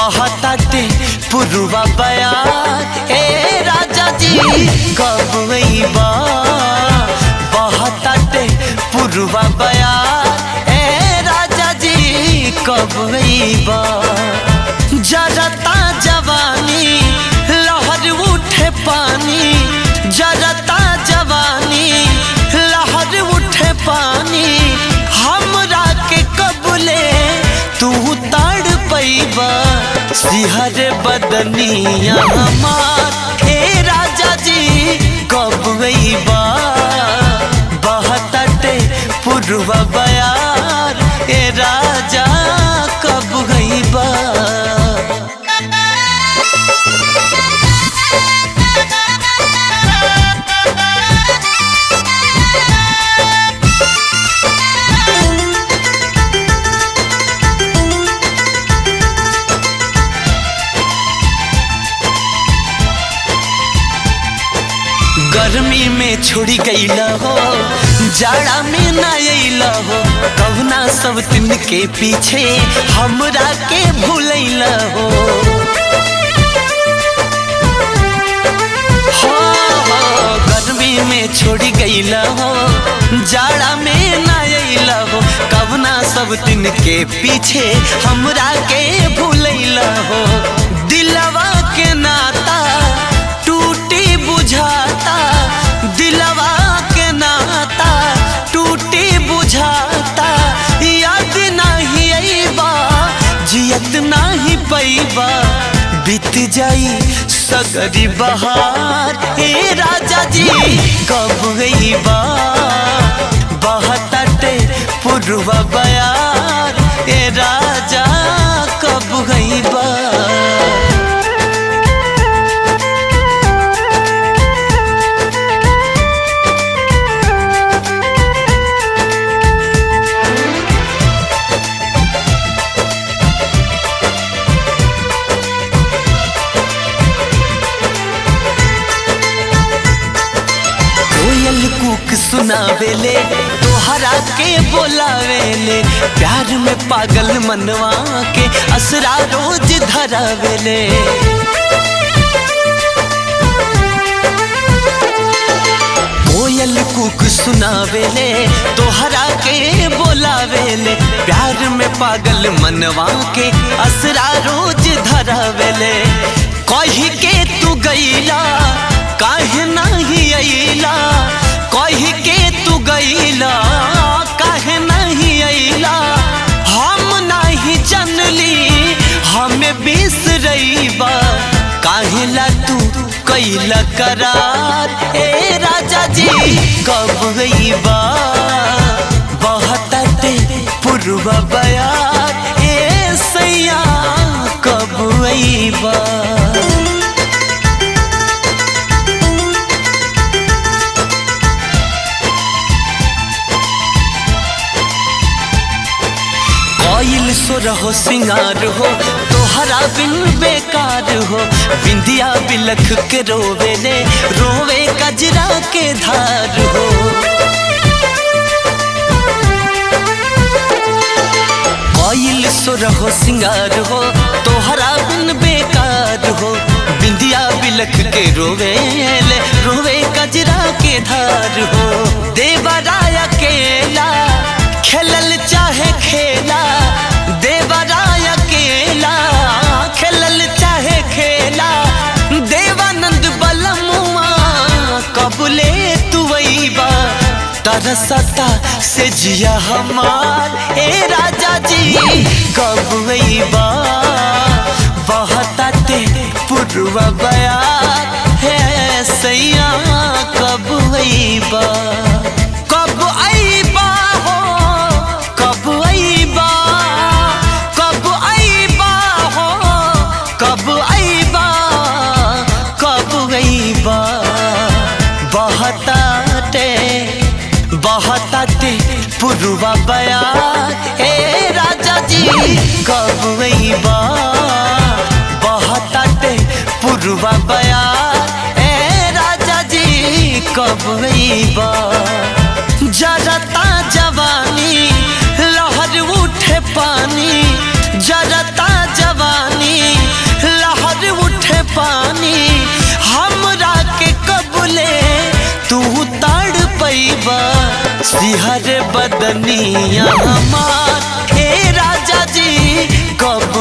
बहताटे पुरवा बयार ए राजा जी कब अइबा। बहताटे पुरवा बयार ए राजा जी कब अइबा। जरता जवानी लहर उठे पानी, जरता जवानी लहर उठे पानी, हमरा के कबले तू ताड़ पैबा। सिहर बदनिया हमार ए राजा जी कब अइबा। बहताटे पुरवा बयार ए राजा कब अइबा। गर्मी में छोड़ी गईला हो, जाड़ा में ना अइला हो, कहुना सब दिन के पीछे हमरा के भूलैला हो। गर्मी में छोड़ी गईला हो, जाड़ा में ना अइला हो, कहुना सब दिन के पीछे हमरा के भूलैला हो। दिलवा के नाता टूटी बुझाता, दिलवा के नाता टूटी बुझाता, याद नहीं अइबा जियत नहीं पैबा। बीत जाई सगरी बहार ए राजा जी कब अइबा। बहताटे पुरवा बयार ए राजा कब अइबा। कोयल कूक सुनावेले तोहरा के बोलावेले, प्यार में पागल मनवा के असरा रोज धरावेले। कोयल कूक सुनावेले तोहरा के बोलावेले, प्यार में पागल मनवा के असरा रोज धरावेले। कही के तू गईला काहे नहीं अइला, कही के तू गईला काहे नहीं अइला। हम नहीं जनली हमें बिसरइबा, काहे ला तू कइला करार ए राजा जी कब अइबा। बहताटे पुरवा बयार ए सैया कब अइबा। कोयल सुरहो सिंगार हो तोहरा बिन बेकार हो, बिंदिया बिलख के रोवेले रोवे कजरा के धार हो। कोयल सुरहो सिंगार हो तोहरा बिन बेकार हो, बिंदिया बिलख के रोवेले रोवे कजरा के धार हो। देवराय अकेला खेलल चाहे खेला, देवराय अकेला खेलल चाहे खेला, देवानंद बलमुआ कबले तू अइबा। तरसता से जिया हमार ए राजा जी कब अइबा। बहताटे पुरवा बयार है सैया कब अइबा। कब अइबा हो कब अइबा, कब अइबा हो कब अइबा, कब अइबा। बहताटे पुरवा बयार ए राजा जी कब अइबा। बहताटे पुरवा बयार ए राजा जी कब अइबा। जरता जवानी लहर उठे पानी, जरता जवानी खैबा सिहर बदनिया हमार हे राजा जी कब